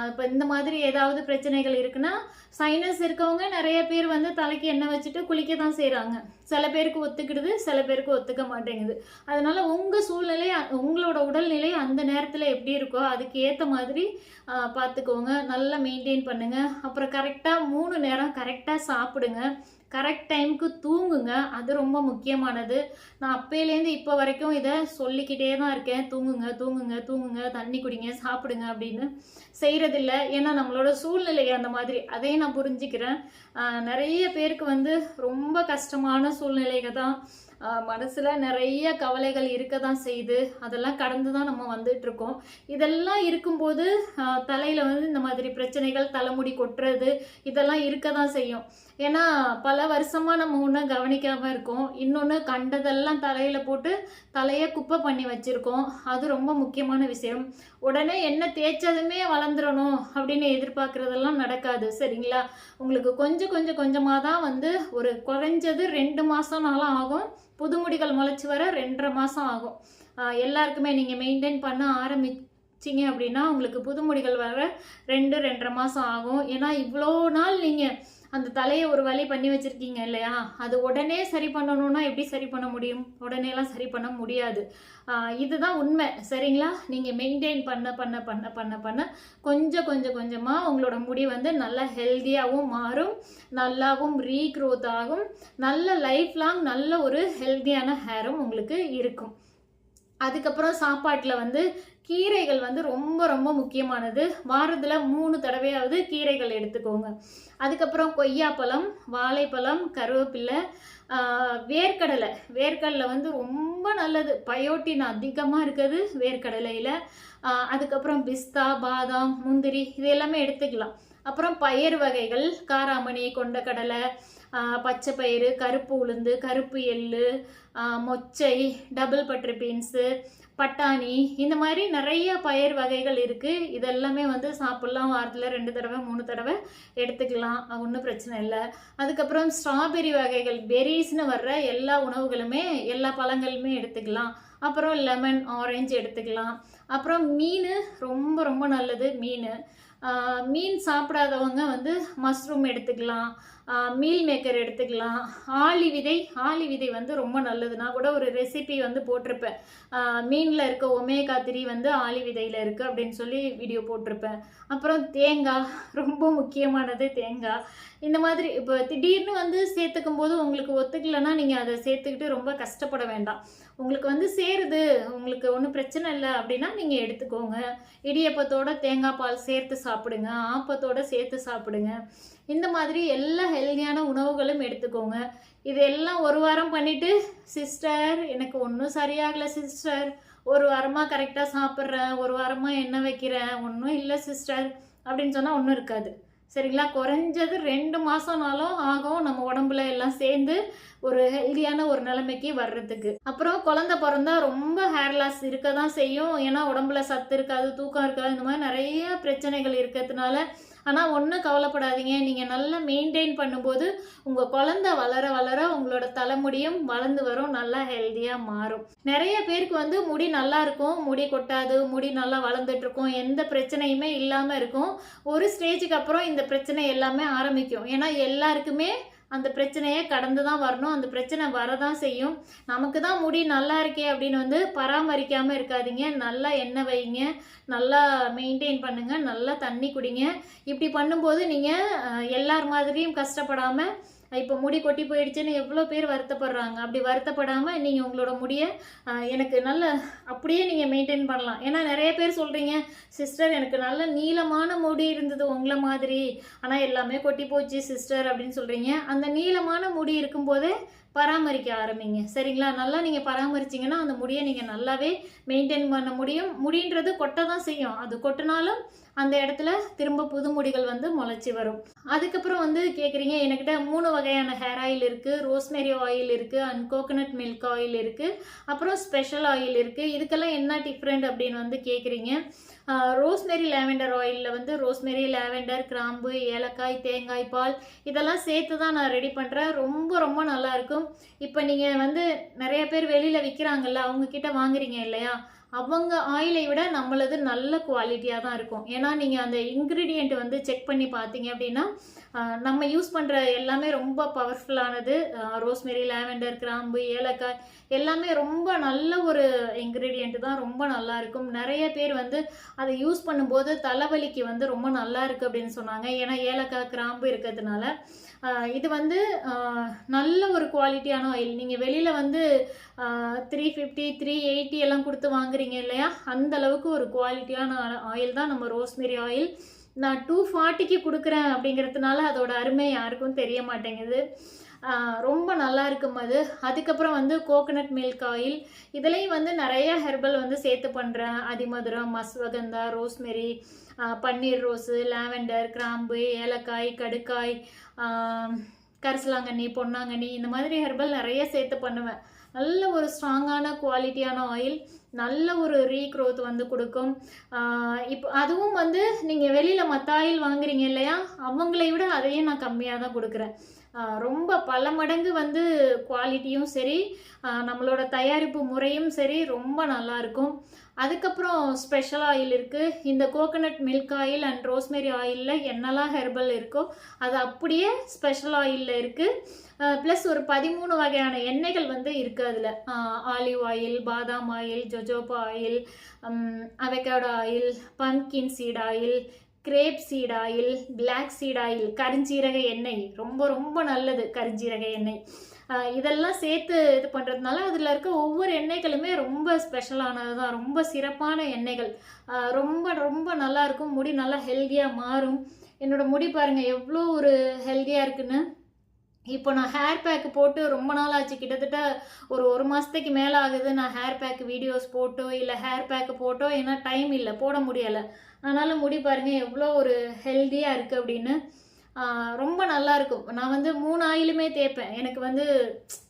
இப்போ இந்த மாதிரி ஏதாவது பிரச்சனைகள் இருக்குன்னா, சைனஸ் இருக்கவங்க நிறைய பேர் வந்து தலைக்கு எண்ணெய் வச்சுட்டு குளிக்க தான் செய்கிறாங்க. சில பேருக்கு ஒத்துக்கிடுது, சில பேருக்கு ஒத்துக்க மாட்டேங்குது. அதனால உங்கள் சூழ்நிலை, உங்களோட உடல்நிலை அந்த நேரத்தில் எப்படி இருக்கோ அதுக்கு ஏற்ற மாதிரி பார்த்துக்கோங்க. நல்லா மெயின்டைன் பண்ணுங்கள். அப்புறம் கரெக்டாக 3 நேரம் கரெக்டாக சாப்பிடுங்க. கரெக்ட் டைமுக்கு தூங்குங்க. அது ரொம்ப முக்கியமானது. நான் அப்பையிலேருந்து இப்போ வரைக்கும் இதை சொல்லிக்கிட்டே தான் இருக்கேன். தூங்குங்க, தூங்குங்க, தூங்குங்க, தண்ணி குடிங்க, சாப்பிடுங்க அப்படின்னு செய்கிறதில்ல. ஏன்னா நம்மளோட சூழ்நிலை அந்த மாதிரி. அதையும் நான் புரிஞ்சுக்கிறேன். நிறைய பேருக்கு வந்து ரொம்ப கஷ்டமான சூழ்நிலைகள் தான். மனசில் நிறைய கவலைகள் இருக்க தான் செய்யுது. அதெல்லாம் கடந்து தான் நம்ம வந்துட்டுருக்கோம். இதெல்லாம் இருக்கும்போது தலையில் வந்து இந்த மாதிரி பிரச்சனைகள், தலைமுடி கொட்டுறது இதெல்லாம் இருக்க தான் செய்யும். ஏன்னா பல வருஷமாக நம்ம ஒன்று கவனிக்காமல் இருக்கோம். இன்னொன்று கண்டதெல்லாம் தலையில் போட்டு தலையை குப்பை பண்ணி வச்சுருக்கோம். அது ரொம்ப முக்கியமான விஷயம். உடனே எண்ணெய் தேய்ச்சதுமே வளர்ந்துடணும் அப்படின்னு எதிர்பார்க்குறதெல்லாம் நடக்காது. சரிங்களா? உங்களுக்கு கொஞ்சமாக தான் வந்து ஒரு குறைஞ்சது 2 மாதம்னாலும் ஆகும். புதுமுடிகள் முளைச்சி வர 2.5 மாதம் ஆகும். எல்லாருக்குமே நீங்கள் மெயின்டைன் பண்ண ஆரம்பிச்சிங்க அப்படின்னா உங்களுக்கு புதுமுடிகள் வர 2.5 மாதம் ஆகும். ஏன்னா இவ்வளோ நாள் நீங்கள் அந்த தலையை ஒரு வழி பண்ணி வச்சுருக்கீங்க இல்லையா? அது உடனே சரி பண்ணணும்னா எப்படி சரி பண்ண முடியும்? உடனேலாம் சரி பண்ண முடியாது. இதுதான் உண்மை. சரிங்களா? நீங்கள் மெயின்டைன் பண்ண கொஞ்சமாக உங்களோட முடி வந்து நல்லா ஹெல்த்தியாகவும் மாறும், நல்லாவும் ரீக்ரோத் ஆகும், நல்ல லைஃப் லாங் நல்ல ஒரு ஹெல்த்தியான ஹேரும் உங்களுக்கு இருக்கும். அதுக்கப்புறம் சாப்பாட்டில் வந்து கீரைகள் வந்து ரொம்ப முக்கியமானது. வாரத்தில் 3 தடவையாவது கீரைகள் எடுத்துக்கோங்க. அதுக்கப்புறம் கொய்யாப்பழம், வாழைப்பழம், கருவேப்பிலை, வேர்க்கடலை வந்து ரொம்ப நல்லது. பயோட்டின் அதிகமாக இருக்குது வேர்க்கடலையில். அதுக்கப்புறம் பிஸ்தா, பாதாம், முந்திரி இது எல்லாமே எடுத்துக்கலாம். அப்புறம் பயிர் வகைகள், காராமணி, கொண்டக்கடலை, பச்சை பயிறு, கருப்பு உளுந்து, கருப்பு எள்ளு, மொச்சை, டபுள் பட்டர் பீன்ஸு, பட்டாணி, இந்த மாதிரி நிறைய பயிர் வகைகள் இருக்குது. இதெல்லாமே வந்து சாப்பிட்லாம். வாரத்தில் 2 தடவை 3 தடவை எடுத்துக்கலாம். ஒன்றும் பிரச்சனை இல்லை. அதுக்கப்புறம் ஸ்ட்ராபெரி வகைகள், பெரிஸ்னு வர்ற எல்லா உணவுகளுமே, எல்லா பழங்களுமே எடுத்துக்கலாம். அப்புறம் லெமன், ஆரஞ்சு எடுத்துக்கலாம். அப்புறம் மீன் ரொம்ப நல்லது. மீன் சாப்பிடாதவங்க வந்து மஷ்ரூம் எடுத்துக்கலாம், மீல் மேக்கர் எடுத்துக்கலாம். ஆளி விதை வந்து ரொம்ப நல்லது. நான் கூட ஒரு ரெசிபி வந்து போட்டிருப்பேன். மீனில் இருக்க ஒமேகா 3 வந்து ஆளி விதையில் இருக்குது அப்படின்னு சொல்லி வீடியோ போட்டிருப்பேன். அப்புறம் தேங்காய் ரொம்ப முக்கியமானது. தேங்காய் இந்த மாதிரி இப்போ திடீர்னு வந்து சேர்த்துக்கும் போது உங்களுக்கு ஒத்துக்கலைன்னா நீங்கள் அதை சேர்த்துக்கிட்டு ரொம்ப கஷ்டப்பட வேண்டாம். உங்களுக்கு வந்து சேருது, உங்களுக்கு ஒன்றும் பிரச்சனை இல்லை அப்படின்னா நீங்கள் எடுத்துக்கோங்க. இடியப்பத்தோட தேங்காய் பால் சேர்த்து சாப்பிடுங்க, ஆப்பத்தோட சேர்த்து சாப்பிடுங்க. இந்த மாதிரி எல்லா ஹெல்தியான உணவுகளும் எடுத்துக்கோங்க. இதெல்லாம் 1 வாரம் பண்ணிவிட்டு, சிஸ்டர் எனக்கு ஒன்றும் சரியாகலை சிஸ்டர், 1 வாரமாக கரெக்டாக சாப்பிட்றேன், 1 வாரமாக எண்ணெய் வைக்கிறேன், ஒன்றும் இல்லை சிஸ்டர் அப்படின்னு சொன்னால் ஒன்றும் இருக்காது. சரிங்களா? குறைஞ்சது 2 மாதம்னாலும் ஆகும் நம்ம உடம்புல எல்லாம் சேர்ந்து ஒரு ஹெல்தியான ஒரு நிலைமைக்கு வர்றதுக்கு. அப்புறம் குழந்தை பிறந்தா ரொம்ப ஹேர் லாஸ் இருக்க தான் செய்யும். ஏன்னா உடம்புல சத்து இருக்காது, தூக்கம் இருக்காது, இந்த மாதிரி நிறைய பிரச்சனைகள் இருக்கிறதுனால. ஆனால் ஒன்றும் கவலைப்படாதீங்க. நீங்கள் நல்லா மெயின்டைன் பண்ணும்போது உங்கள் குழந்தை வளர உங்களோட தலைமுடியும் வளர்ந்து வரும், நல்லா ஹெல்த்தியாக மாறும். நிறைய பேருக்கு வந்து முடி நல்லா இருக்கும், முடி கொட்டாது, முடி நல்லா வளர்ந்துட்டு இருக்கும், எந்த பிரச்சனையுமே இல்லாமல் இருக்கும். ஒரு ஸ்டேஜுக்கு அப்புறம் இந்த பிரச்சனை எல்லாமே ஆரம்பிக்கும். ஏன்னா எல்லாருக்குமே அந்த பிரச்சனையை கடந்து தான் வரணும். அந்த பிரச்சனை வரதான் செய்யும். நமக்கு தான் முடி நல்லா இருக்கே அப்படின்னு வந்து பராமரிக்காமல் இருக்காதீங்க. நல்லா எண்ணெய் வைங்க, நல்லா மெயின்டைன் பண்ணுங்கள், நல்லா தண்ணி குடிங்க. இப்படி பண்ணும்போது நீங்கள் எல்லார் மாதிரியும் கஷ்டப்படாமல், இப்போ முடி கொட்டி போயிடுச்சுன்னு எவ்வளோ பேர் வருத்தப்படுறாங்க. அப்படி வருத்தப்படாமல் நீங்கள் உங்களோட முடியை எனக்கு நல்ல அப்படியே நீங்கள் மெயின்டைன் பண்ணலாம். ஏன்னா நிறைய பேர் சொல்கிறீங்க, சிஸ்டர் எனக்கு நல்ல நீளமான முடி இருந்தது உங்களை மாதிரி, ஆனால் எல்லாமே கொட்டி போச்சு சிஸ்டர் அப்படின்னு சொல்கிறீங்க. அந்த நீளமான முடி இருக்கும்போதே பராமரிக்க ஆரம்பிங்க. சரிங்களா? நல்லா நீங்கள் பராமரிச்சிங்கன்னா அந்த முடியை நீங்கள் நல்லாவே மெயின்டைன் பண்ண முடியும். முடின்றது கொட்ட தான் செய்யும். அது கொட்டினாலும் அந்த இடத்துல திரும்ப புது முடிகள் வந்து முளைச்சி வரும். அதுக்கப்புறம் வந்து கேட்குறீங்க, என்கிட்ட 3 வகையான ஹேர் ஆயில் இருக்குது. ரோஸ்மெரி ஆயில் இருக்குது அண்ட் கோகனட் மில்க் ஆயில் இருக்குது, அப்புறம் ஸ்பெஷல் ஆயில் இருக்குது. இதுக்கெல்லாம் என்ன டிஃப்ரெண்ட் அப்படின்னு வந்து கேட்குறீங்க. ரோஸ்மெரி லாவெண்டர் ஆயிலில் வந்து ரோஸ்மெரி, லாவெண்டர், கிராம்பு, ஏலக்காய், தேங்காய் பால் இதெல்லாம் சேர்த்து தான் நான் ரெடி பண்ணுறேன். ரொம்ப ரொம்ப நல்லாயிருக்கும். இப்போ நீங்கள் வந்து நிறைய பேர் வெளியில் விற்கிறாங்கல்ல, அவங்கக்கிட்ட வாங்குறீங்க இல்லையா, அவங்க ஆயிலை விட நம்மளது நல்ல குவாலிட்டியாக தான் இருக்கும். ஏன்னா நீங்கள் அந்த இன்க்ரீடியண்ட் வந்து செக் பண்ணி பார்த்தீங்க அப்படின்னா நம்ம யூஸ் பண்ணுற எல்லாமே ரொம்ப பவர்ஃபுல்லானது. ரோஸ்மெரி, லாவெண்டர், கிராம்பு, ஏலக்காய் எல்லாமே ரொம்ப நல்ல ஒரு இன்க்ரீடியண்ட் தான். ரொம்ப நல்லா இருக்கும். நிறைய பேர் வந்து அதை யூஸ் பண்ணும்போது தலைவலிக்கு வந்து ரொம்ப நல்லா இருக்குது அப்படின்னு சொன்னாங்க. ஏன்னா ஏலக்காய், கிராம்பு இருக்கிறதுனால. இது வந்து நல்ல ஒரு குவாலிட்டியான ஆயில். நீங்கள் வெளியில் வந்து 350, 380 எல்லாம் கொடுத்து வாங்குறீங்க இல்லையா, அந்த அளவுக்கு ஒரு குவாலிட்டியான ஆயில் தான் நம்ம ரோஸ்மெரி ஆயில். நான் 240க்கு கொடுக்குறேன் அப்படிங்கிறதுனால அதோட அருமை யாருக்கும் தெரிய மாட்டேங்குது. ரொம்ப நல்லா இருக்கும் அது. அதுக்கப்புறம் வந்து கோகனட் மில்க் ஆயில், இதுலேயும் வந்து நிறைய ஹெர்பல் வந்து சேர்த்து பண்ணுறேன். அதிமதுரம், மஸ்வகந்தா, ரோஸ்மெரி, பன்னீர் ரோஸு, லாவெண்டர், கிராம்பு, ஏலக்காய், கடுக்காய், கரிசலாங்கண்ணி, பொன்னாங்கண்ணி இந்த மாதிரி ஹெர்பல் நிறைய சேர்த்து பண்ணுவேன். நல்ல ஒரு ஸ்ட்ராங்கான குவாலிட்டியான ஆயில், நல்ல ஒரு ரீக்ரோத் வந்து கொடுக்கும். இப்போ அதுவும் வந்து நீங்கள் வெளியில் மற்ற ஆயில் வாங்குறீங்க இல்லையா, அவங்களை விட அதையும் நான் கம்மியாக தான் கொடுக்குறேன். ரொம்ப பல மடங்கு வந்து குவாலிட்டியும் சரி, நம்மளோட தயாரிப்பு முறையும் சரி ரொம்ப நல்லாயிருக்கும். அதுக்கப்புறம் ஸ்பெஷல் ஆயில் இருக்குது. இந்த coconut milk oil and rosemary ஆயிலில் என்னெல்லாம் ஹெர்பல் இருக்கோ அது அப்படியே ஸ்பெஷல் ஆயிலில் இருக்குது. ப்ளஸ் ஒரு 13 வகையான எண்ணெய்கள் வந்து இருக்குது அதில். ஆலிவ் ஆயில், பாதாம் oil, jojoba oil, avocado oil, pumpkin seed oil, grape seed oil, black seed oil, கருஞ்சீரக எண்ணெய் ரொம்ப ரொம்ப நல்லது. கருஞ்சீரக எண்ணெய் இதெல்லாம் சேர்த்து இது பண்ணுறதுனால அதில் இருக்க ஒவ்வொரு எண்ணெய்களுமே ரொம்ப ஸ்பெஷலானது தான். ரொம்ப சிறப்பான எண்ணெய்கள். ரொம்ப ரொம்ப நல்லாயிருக்கும். முடி நல்லா ஹெல்த்தியாக மாறும். என்னோடய முடி பாருங்கள் எவ்வளோ ஒரு ஹெல்த்தியாக இருக்குன்னு. இப்போ நான் ஹேர் பேக்கு போட்டு ரொம்ப நாள் ஆச்சு. கிட்டத்தட்ட ஒரு மாதத்துக்கு மேலே ஆகுது நான் ஹேர் பேக் வீடியோஸ் போட்டோ இல்லை ஹேர் பேக்கு போட்டோ. ஏன்னா டைம் இல்லை, போட முடியலை. அதனால் முடி பாருங்கள் எவ்வளோ ஒரு ஹெல்த்தியாக இருக்குது அப்படின்னு. ரொம்ப நல்லாயிருக்கும். நான் வந்து 3 ஆயிலுமே தேய்ப்பேன். எனக்கு வந்து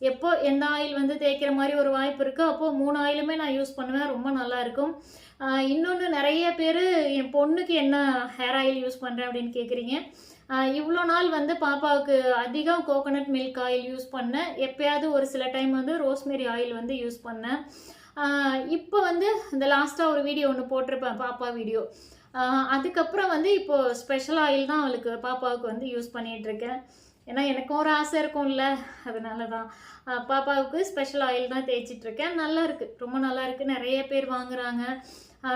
எப்போ எந்த ஆயில் வந்து தேய்க்கிற மாதிரி ஒரு வாய்ப்பு இருக்கோ அப்போது 3 ஆயிலுமே நான் யூஸ் பண்ணுவேன். ரொம்ப நல்லாயிருக்கும். இன்னொன்று, நிறைய பேர் என் பொண்ணுக்கு என்ன ஹேர் ஆயில் யூஸ் பண்ணுறேன் அப்படின்னு கேட்குறீங்க. இவ்வளோ நாள் வந்து பாப்பாவுக்கு அதிகம் கோகனட் மில்க் ஆயில் யூஸ் பண்ணேன். எப்போயாவது ஒரு சில டைம் வந்து ரோஸ்மெரி ஆயில் வந்து யூஸ் பண்ணேன். இப்போ வந்து இந்த லாஸ்ட்டாக ஒரு வீடியோ ஒன்று போட்டிருப்பேன், பாப்பா வீடியோ. அதுக்கப்புறம் வந்து இப்போது ஸ்பெஷல் ஆயில் தான் அவளுக்கு பாப்பாவுக்கு வந்து யூஸ் பண்ணிகிட்ருக்கேன். ஏன்னா எனக்கும் ஒரு ஆசை இருக்கும்ல, அதனால தான் பாப்பாவுக்கு ஸ்பெஷல் ஆயில் தான் தேய்ச்சிட்ருக்கேன். நல்லா இருக்குது, ரொம்ப நல்லா இருக்குது. நிறைய பேர் வாங்குகிறாங்க.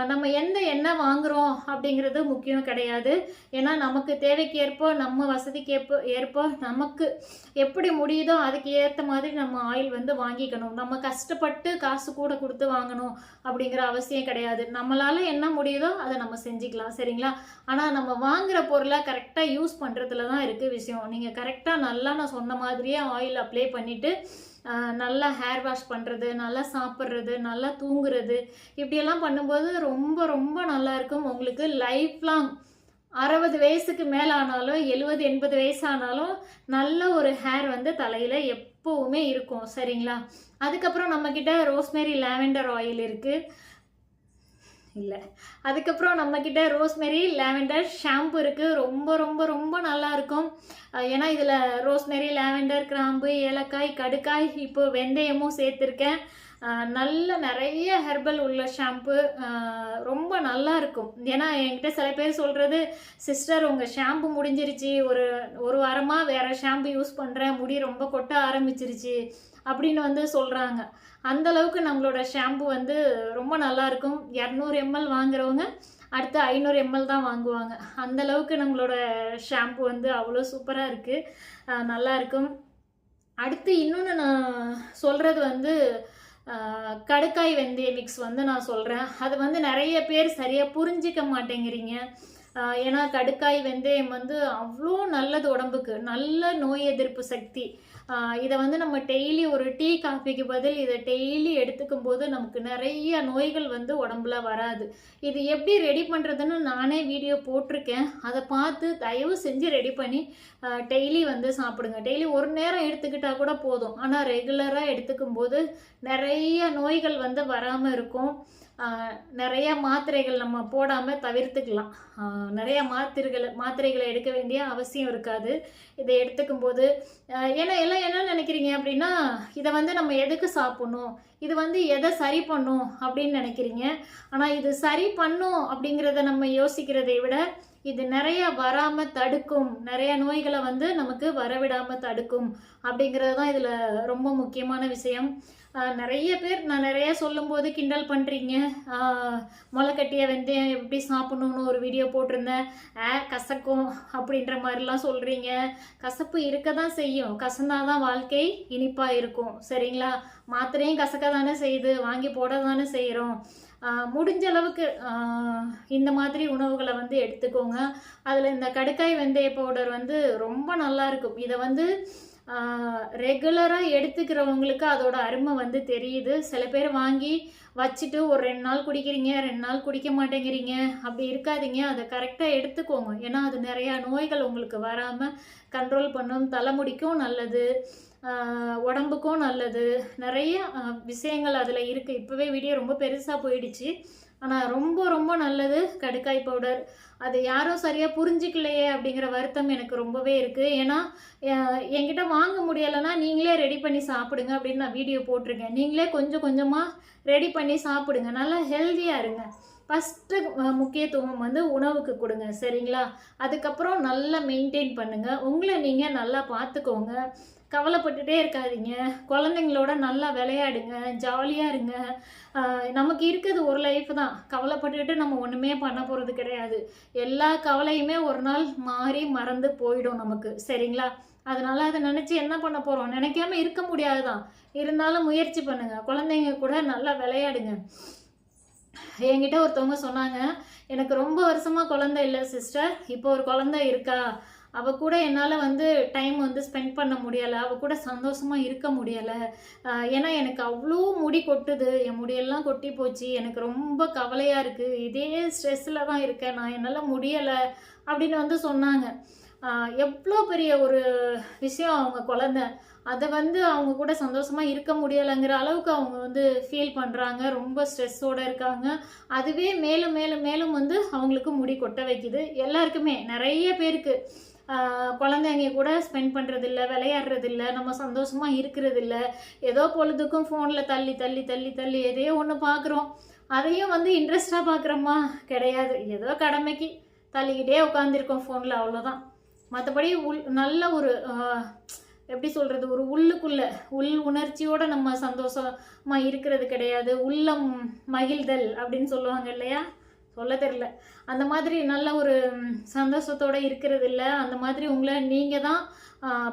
நம்ம எந்த எண்ணெய் வாங்குகிறோம் அப்படிங்கிறது முக்கியம் கிடையாது. ஏன்னா நமக்கு தேவைக்கேற்போ, நம்ம வசதிக்கு ஏற்போ நமக்கு எப்படி முடியுதோ அதுக்கு ஏற்ற மாதிரி நம்ம ஆயில் வந்து வாங்கிக்கணும். நம்ம கஷ்டப்பட்டு காசு கூட கொடுத்து வாங்கணும் அப்படிங்கிற அவசியம் கிடையாது. நம்மளால் என்ன முடியுதோ அதை நம்ம செஞ்சுக்கலாம், சரிங்களா? ஆனால் நம்ம வாங்குகிற பொருளை கரெக்டாக யூஸ் பண்ணுறதுல தான் இருக்குது விஷயம். நீங்கள் கரெக்டாக நல்லா நான் சொன்ன மாதிரியே ஆயில் அப்ளை பண்ணிவிட்டு நல்லா ஹேர் வாஷ் பண்ணுறது, நல்லா சாப்பிட்றது, நல்லா தூங்குறது, இப்படியெல்லாம் பண்ணும்போது ரொம்ப ரொம்ப நல்லாயிருக்கும். உங்களுக்கு லைஃப் லாங் 60 வயசுக்கு மேலே ஆனாலும் 70, 80 வயசு ஆனாலும் நல்ல ஒரு ஹேர் வந்து தலையில் எப்போவுமே இருக்கும், சரிங்களா? அதுக்கப்புறம் நம்மக்கிட்ட ரோஸ்மெரி லாவெண்டர் ஆயில் இருக்குது. இல்லை, அதுக்கப்புறம் நம்மக்கிட்ட ரோஸ்மெரி லாவெண்டர் ஷாம்பு இருக்குது. ரொம்ப ரொம்ப ரொம்ப நல்லாயிருக்கும். ஏன்னா இதில் ரோஸ்மெரி, லாவெண்டர், கிராம்பு, ஏலக்காய், கடுக்காய், இப்போ வெந்தயமும் சேர்த்துருக்கேன். நல்ல நிறைய ஹெர்பல் உள்ள ஷாம்பு. ரொம்ப நல்லா இருக்கும். ஏன்னா என்கிட்ட சில பேர் சொல்கிறது, சிஸ்டர் உங்கள் ஷாம்பு முடிஞ்சிருச்சு, ஒரு வாரமாக வேறு ஷாம்பு யூஸ் பண்ணுறேன், முடி ரொம்ப கொட்ட ஆரம்பிச்சிருச்சு அப்படின்னு வந்து சொல்கிறாங்க. அந்தளவுக்கு நம்மளோட ஷாம்பு வந்து ரொம்ப நல்லாயிருக்கும். 200 ml வாங்குறவங்க அடுத்து 500 ml தான் வாங்குவாங்க. அந்தளவுக்கு நம்மளோட ஷாம்பு வந்து அவ்வளோ சூப்பராக இருக்குது, நல்லாயிருக்கும். அடுத்து இன்னொன்று நான் சொல்கிறது வந்து கடுக்காய் வெந்தய மிக்ஸ் வந்து நான் சொல்கிறேன். அது வந்து நிறைய பேர் சரியாக புரிஞ்சிக்க மாட்டேங்கிறீங்க. ஏன்னா கடுக்காய் வெந்தயம் வந்து அவ்வளோ நல்லது உடம்புக்கு, நல்ல நோய் எதிர்ப்பு சக்தி. இதை வந்து நம்ம டெய்லி ஒரு டீ காஃபிக்கு பதில் இதை டெய்லி எடுத்துக்கும் போது நமக்கு நிறைய நோய்கள் வந்து உடம்புல வராது. இது எப்படி ரெடி பண்ணுறதுன்னு நானே வீடியோ போட்டிருக்கேன். அதை பார்த்து தயவு செஞ்சு ரெடி பண்ணி டெய்லி வந்து சாப்பிடுங்க. டெய்லி ஒரு நேரம் எடுத்துக்கிட்டா கூட போதும். ஆனால் ரெகுலராக எடுத்துக்கும் போது நிறைய நோய்கள் வந்து வராமல் இருக்கும். நிறைய மாத்திரைகள் நம்ம போடாமல் தவிர்த்துக்கலாம். நிறைய மாத்திரைகளை எடுக்க வேண்டிய அவசியம் இருக்காது இதை எடுத்துக்கும் போது. ஏன்னா எல்லாம் என்ன நினைக்கிறீங்க அப்படின்னா, இதை வந்து நம்ம எதுக்கு சாப்பிடணும், இது வந்து எதை சரி பண்ணும் அப்படின்னு நினைக்கிறீங்க. ஆனால் இது சரி பண்ணும் அப்படிங்கிறத நம்ம யோசிக்கிறதை விட இது நிறைய வராமல் தடுக்கும், நிறைய நோய்களை வந்து நமக்கு வரவிடாமல் தடுக்கும் அப்படிங்கிறது தான் இதில் ரொம்ப முக்கியமான விஷயம். நிறைய பேர் நான் நிறைய சொல்லும்போது கிண்டல் பண்ணுறீங்க. முளைக்கட்டிய வெந்தயம் எப்படி சாப்பிடணும்னு ஒரு வீடியோ போட்டிருந்தேன். கசக்கும் அப்படின்ற மாதிரிலாம் சொல்கிறீங்க. கசப்பு இருக்க தான் செய்யும். கசந்தாதான் வாழ்க்கை இனிப்பாக இருக்கும். சரிங்களா? மாத்திரையும் கசக்க தானே செய்யுது, வாங்கி போட தானே செய்கிறோம். முடிஞ்ச அளவுக்கு இந்த மாதிரி உணவுகளை வந்து எடுத்துக்கோங்க. அதில் இந்த கடுக்காய் வெந்தய பவுடர் வந்து ரொம்ப நல்லா இருக்கும். இதை வந்து ரெகுலராக எடுத்துக்கிறவங்களுக்கு அதோட அருமை வந்து தெரியுது. சில பேர் வாங்கி வச்சுட்டு ஒரு 2 நாள் குடிக்கிறீங்க, 2 நாள் குடிக்க மாட்டேங்கிறீங்க. அப்படி இருக்காதீங்க. அதை கரெக்டாக எடுத்துக்கோங்க. ஏன்னா அது நிறையா நோய்கள் உங்களுக்கு வராமல் கண்ட்ரோல் பண்ணும். தலைமுடிக்கும் நல்லது, உடம்புக்கும் நல்லது. நிறைய விஷயங்கள் அதில் இருக்குது. இப்போவே வீடியோ ரொம்ப பெருசாக போயிடுச்சு. ஆனால் ரொம்ப ரொம்ப நல்லது கடுக்காய் பவுடர். அது யாரும் சரியாக புரிஞ்சிக்கலையே அப்படிங்கிற வருத்தம் எனக்கு ரொம்பவே இருக்குது. ஏன்னா என்கிட்ட வாங்க முடியலைன்னா நீங்களே ரெடி பண்ணி சாப்பிடுங்க அப்படின்னு நான் வீடியோ போட்டிருக்கேன். நீங்களே கொஞ்சம் கொஞ்சமாக ரெடி பண்ணி சாப்பிடுங்க. நல்லா ஹெல்த்தியாக இருங்க. ஃபஸ்ட்டு முக்கியத்துவம் வந்து உணவுக்கு கொடுங்க. சரிங்களா? அதுக்கப்புறம் நல்லா மெயின்டைன் பண்ணுங்கள். உங்களை நீங்கள் நல்லா பார்த்துக்கோங்க. கவலைப்பட்டுட்டே இருக்காதீங்க. குழந்தைங்களோட நல்லா விளையாடுங்க, ஜாலியாக இருங்க. நமக்கு இருக்கிறது ஒரு லைஃப் தான். கவலைப்பட்டுட்டு நம்ம ஒன்றுமே பண்ண போகிறது கிடையாது. எல்லா கவலையுமே ஒரு நாள் மாறி மறந்து போயிடும் நமக்கு. சரிங்களா? அதனால அதை நினச்சி என்ன பண்ண போகிறோம்? நினைக்காம இருக்க முடியாது தான். இருந்தாலும் முயற்சி பண்ணுங்கள். குழந்தைங்க கூட நல்லா விளையாடுங்க. என்கிட்ட ஒருத்தவங்க சொன்னாங்க, எனக்கு ரொம்ப வருஷமாக குழந்தை இல்லை சிஸ்டர், இப்போ ஒரு குழந்தை இருக்கா, அவள் கூட என்னால் வந்து டைம் வந்து ஸ்பெண்ட் பண்ண முடியலை, அவள் கூட சந்தோஷமாக இருக்க முடியலை. ஏன்னா எனக்கு அவ்வளோ முடி கொட்டுது, என் முடியெல்லாம் கொட்டி போச்சு, எனக்கு ரொம்ப கவலையாக இருக்குது, இதே ஸ்ட்ரெஸ்ஸில் தான் இருக்கேன், நான் என்னால் முடியலை அப்படின்னு வந்து சொன்னாங்க. எவ்வளோ பெரிய ஒரு விஷயம் அவங்க குழந்தை, அதை வந்து அவங்க கூட சந்தோஷமாக இருக்க முடியலைங்கிற அளவுக்கு அவங்க வந்து ஃபீல் பண்ணுறாங்க. ரொம்ப ஸ்ட்ரெஸ்ஸோடு இருக்காங்க. அதுவே மேலும் மேலும் மேலும் வந்து அவங்களுக்கு முடி கொட்ட வைக்குது. எல்லாருக்குமே, நிறைய பேருக்கு குழந்தைங்க கூட ஸ்பெண்ட் பண்ணுறதில்ல, விளையாடுறதில்ல, நம்ம சந்தோஷமாக இருக்கிறதில்ல. ஏதோ பொழுதுக்கும் ஃபோனில் தள்ளி தள்ளி தள்ளி தள்ளி எதையோ ஒன்று பார்க்குறோம். அதையும் வந்து இன்ட்ரெஸ்டாக பார்க்குறோமா? கிடையாது. ஏதோ கடமைக்கு தள்ளிக்கிட்டே உட்காந்துருக்கோம் ஃபோனில், அவ்வளோதான். மற்றபடி நல்ல ஒரு எப்படி சொல்கிறது, ஒரு உள் உணர்ச்சியோடு நம்ம சந்தோஷமாக இருக்கிறது கிடையாது. உள்ளம் மகிழ்தல் அப்படின்னு சொல்லுவாங்க இல்லையா? சொல்ல தெரில. அந்த மாதிரி நல்ல ஒரு சந்தோஷத்தோடு இருக்கிறது இல்லை. அந்த மாதிரி உங்களை நீங்கள் தான்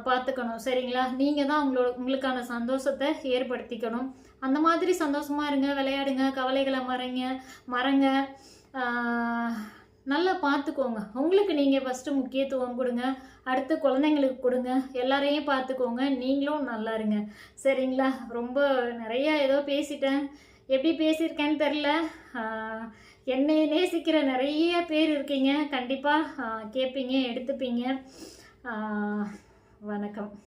பார்த்துக்கணும். சரிங்களா? நீங்கள் தான் உங்களுக்கான சந்தோஷத்தை ஏற்படுத்திக்கணும். அந்த மாதிரி சந்தோஷமாக இருங்க, விளையாடுங்க, கவலைகளை மறங்க. நல்லா பார்த்துக்கோங்க. உங்களுக்கு நீங்கள் ஃபஸ்ட்டு முக்கியத்துவம் கொடுங்க, அடுத்து குழந்தைங்களுக்கு கொடுங்க, எல்லாரையும் பார்த்துக்கோங்க, நீங்களும் நல்லா இருங்க. சரிங்களா? ரொம்ப நிறையா ஏதோ பேசிட்டேன். எப்படி பேசியிருக்கேன்னு தெரில. என்னை நேசிக்கிற நிறைய பேர் இருக்கீங்க. கண்டிப்பாக கேட்பீங்க, எடுத்துப்பீங்க. வணக்கம்.